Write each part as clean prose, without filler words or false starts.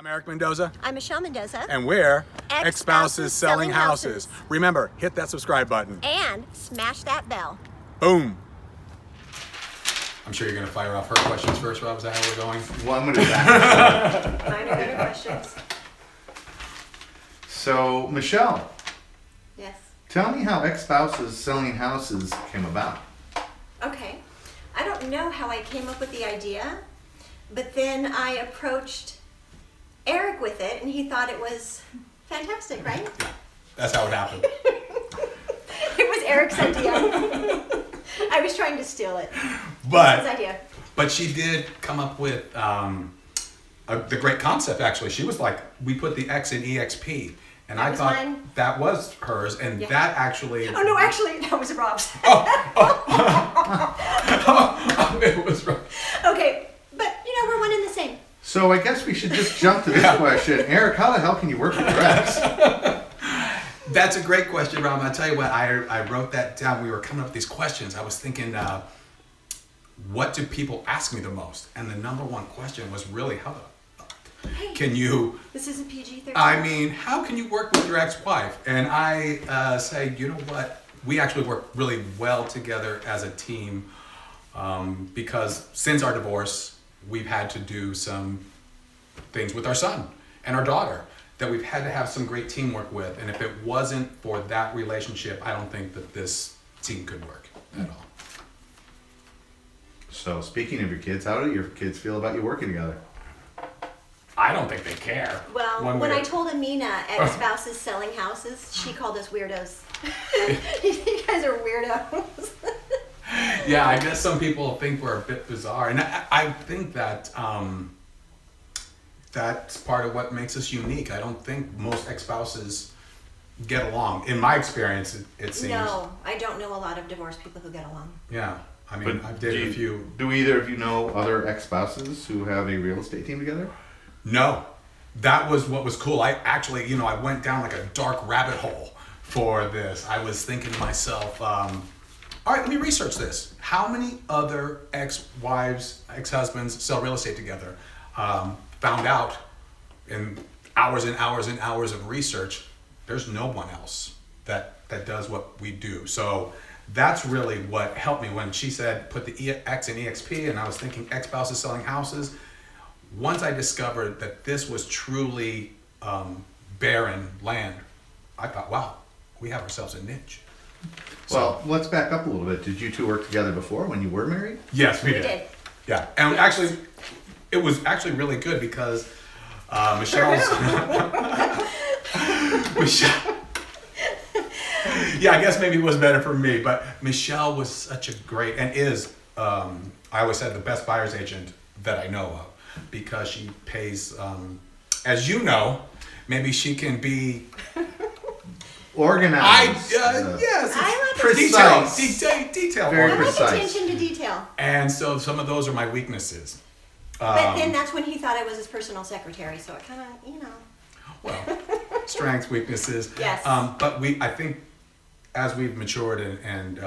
Eric Mendoza. I'm Michelle Mendoza. And we're Ex-Spouses Selling Selling Houses. Houses. Remember, hit that subscribe button. And smash that bell. Boom. I'm sure you're going to fire off her questions first, Rob. Is that how we're going? Well, I'm going to do that. Mine are better questions. So, Michelle, Yes. tell me how Ex-Spouses Selling Houses came about. Okay. I don't know how I came up with the idea, but then I approached Eric with it, and he thought it was fantastic, right? That's how it happened. It was Eric's idea. I was trying to steal it. It was But his idea. but she did come up with the great concept. Actually, she was like, we put the X in EXP, and That I was thought mine. that was hers, and Yeah. that actually. Oh no, actually, that was Rob's. It was right. Okay, but we're one and the same. So, I guess we should just jump to this question. Eric, how the hell can you work with your ex? That's a great question, Rob. I'll tell you what, I wrote that down. We were coming up with these questions. I was thinking, what do people ask me the most? And the number one question was really, how the fuck can you, This is a PG-13. I mean, how can you work with your ex-wife? And I say, you know what? We actually work really well together as a team because since our divorce, we've had to do some things with our son and our daughter that we've had to have some great teamwork with. And if it wasn't for that relationship, I don't think that this team could work at all. So, speaking of your kids, how do your kids feel about you working together? I don't think they care. Well, One when way- I told Amina ex-spouses selling houses, she called us weirdos. You guys are weirdos. Yeah, I guess some people think we're a bit bizarre, and I think that that's part of what makes us unique. I don't think most ex-spouses get along. In my experience, it seems. No, I don't know a lot of divorced people who get along. Yeah, I mean, I've dated a few. Do either of you know other ex-spouses who have a real estate team together? No, that was what was cool. I actually, I went down like a dark rabbit hole for this. I was thinking to myself, all right, let me research this. How many other ex-wives, ex-husbands sell real estate together? Found out in hours and hours and hours of research, there's no one else that does what we do. So that's really what helped me when she said put the X in EXP, and I was thinking ex-spouses selling houses. Once I discovered that this was truly barren land, I thought, wow, we have ourselves a niche. Well, let's back up a little bit. Did you two work together before when you were married? Yes, we We did. did. Yeah, and actually, it was actually really good because Michelle's Michelle. Yeah, I guess maybe it was better for me, but Michelle was such a great and is I always said the best buyer's agent that I know of because she pays, as you know, maybe she can be. Organized. Yes, I like precise. Detail. Very I like precise. attention to detail. And so some of those are my weaknesses. But then that's when he thought I was his personal secretary, so it kind of, Well, strengths, weaknesses. Yes. But I think as we've matured and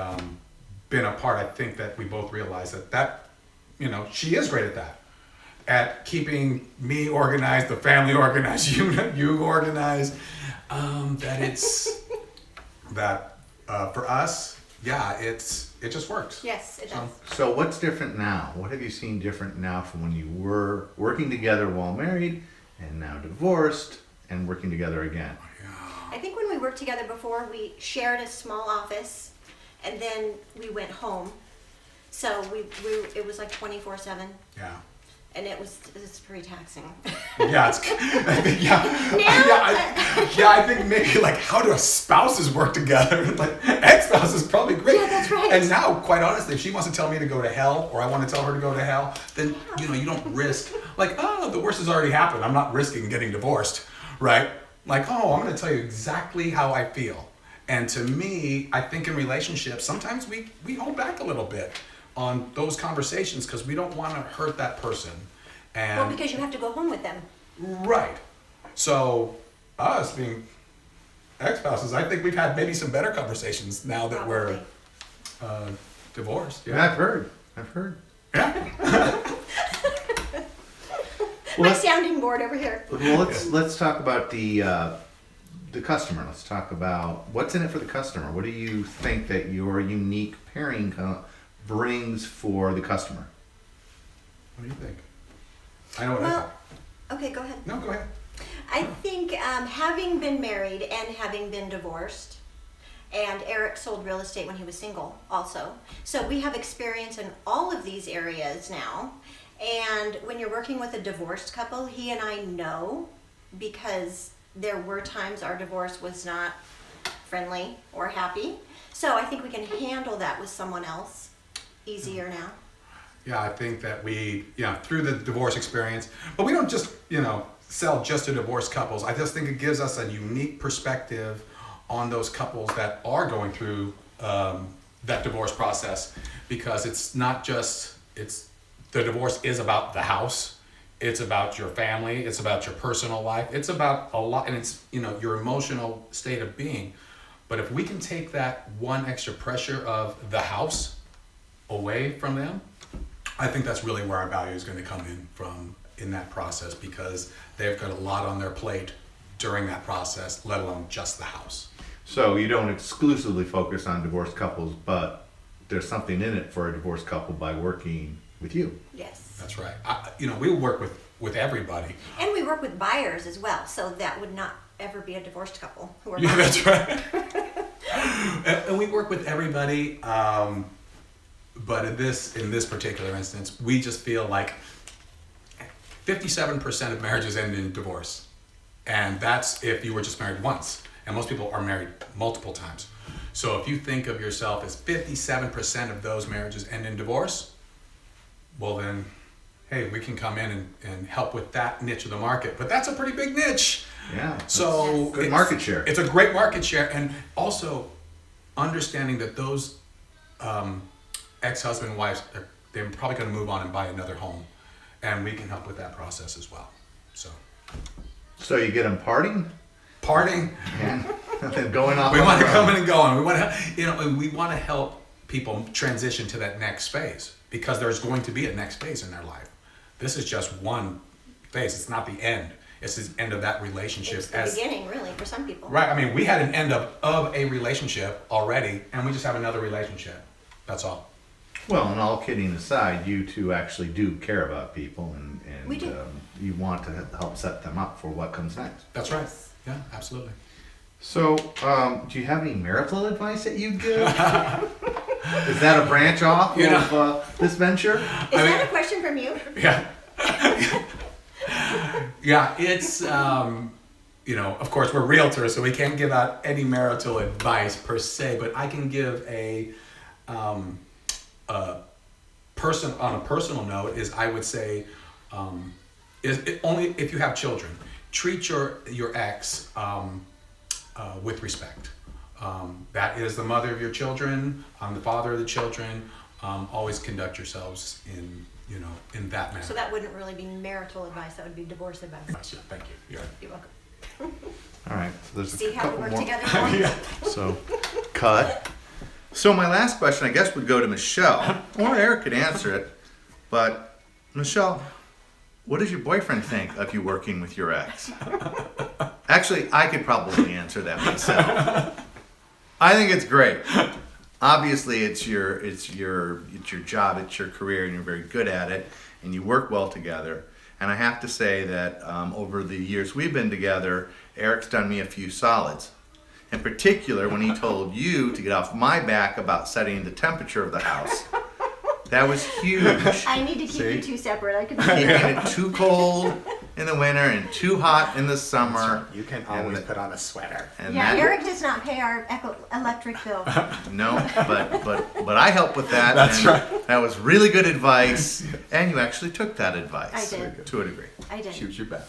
been apart, I think that we both realize that she is great at that. At keeping me organized, the family organized, you organized. That it's that for us, yeah, it just works. Yes, it does. So what's different now? What have you seen different now from when you were working together while married and now divorced and working together again? I think when we worked together before, we shared a small office, and then we went home. So it was like 24/7, Yeah. and it's pretty taxing. Yeah, I think maybe like how do spouses work together? Like ex-spouses probably great. Yeah, that's right. And now, quite honestly, if she wants to tell me to go to hell, or I want to tell her to go to hell, then you don't risk like, oh, the worst has already happened. I'm not risking getting divorced, right? Like, oh, I'm going to tell you exactly how I feel. And to me, I think in relationships, sometimes we hold back a little bit on those conversations because we don't want to hurt that person. And Well, because you have to go home with them. right. So us being ex-spouses, I think we've had maybe some better conversations now that we're divorced. Yeah. I've heard. Yeah. My sounding board over here. Well, let's talk about the customer. Let's talk about what's in it for the customer. What do you think that your unique pairing brings for the customer? What do you think? I know what I Well, thought. okay, go ahead. No, go ahead. I think having been married and having been divorced, and Eric sold real estate when he was single also. So we have experience in all of these areas now. And when you're working with a divorced couple, he and I know, because there were times our divorce was not friendly or happy. So I think we can handle that with someone else easier now. Yeah, I think that we, through the divorce experience, but we don't just, sell just to divorced couples. I just think it gives us a unique perspective on those couples that are going through that divorce process, because it's not just, the divorce is about the house, it's about your family, it's about your personal life, it's about a lot, and it's, your emotional state of being. But if we can take that one extra pressure of the house away from them, I think that's really where our value is going to come in that process, because they've got a lot on their plate during that process, let alone just the house. So you don't exclusively focus on divorced couples, but there's something in it for a divorced couple by working with you. Yes. That's right. We work with everybody. And we work with buyers as well, so that would not ever be a divorced couple who are Yeah, buying. that's right. and we work with everybody, but in this particular instance, we just feel like 57% of marriages end in divorce, and that's if you were just married once. And most people are married multiple times. So if you think of yourself as 57% of those marriages end in divorce, well then, hey, we can come in and help with that niche of the market. But that's a pretty big niche. Yeah. So Good market share. It's a great market share, and also understanding that those ex-husband and wives, they're probably going to move on and buy another home, and we can help with that process as well. So you get them Parting. and then going off. We on want to their come own. in and going. We want to, we want to help people transition to that next phase, because there's going to be a next phase in their life. This is just one phase. It's not the end. It's the end of that relationship. It's the beginning, really, for some people. Right. I mean, we had an end of a relationship already, and we just have another relationship. That's all. Well, and all kidding aside, you two actually do care about people, and We do. You want to help set them up for what comes next. That's right. Yeah, absolutely. So, do you have any marital advice that you give? Is that a branch off of this venture? Is that a question from you? Yeah. Yeah, it's, of course, we're realtors, so we can't give out any marital advice per se, but I can give on a personal note is, I would say, only if you have children, treat your ex with respect. That is the mother of your children. I'm the father of the children. Always conduct yourselves in that manner. So that wouldn't really be marital advice, that would be divorce advice. Yeah, thank you. Yeah. You're welcome. All right. So there's See a how we couple work more. together more? Yeah. So, cut. So my last question, I guess, would go to Michelle, or Eric could answer it. But Michelle, what does your boyfriend think of you working with your ex? Actually, I could probably answer that myself. I think it's great. Obviously, it's your job, it's your career, and you're very good at it, and you work well together. And I have to say that over the years we've been together, Eric's done me a few solids. In particular, when he told you to get off my back about setting the temperature of the house. That was huge. I need to keep See? you two separate. I could Keeping it too cold in the winter and too hot in the summer. You can And always the- put on a sweater. And Yeah, that, Eric does not pay our electric bill. no, but I helped with that. That's and right. That was really good advice, and you actually took that advice. I did. To a degree. I did. Shoot your bet.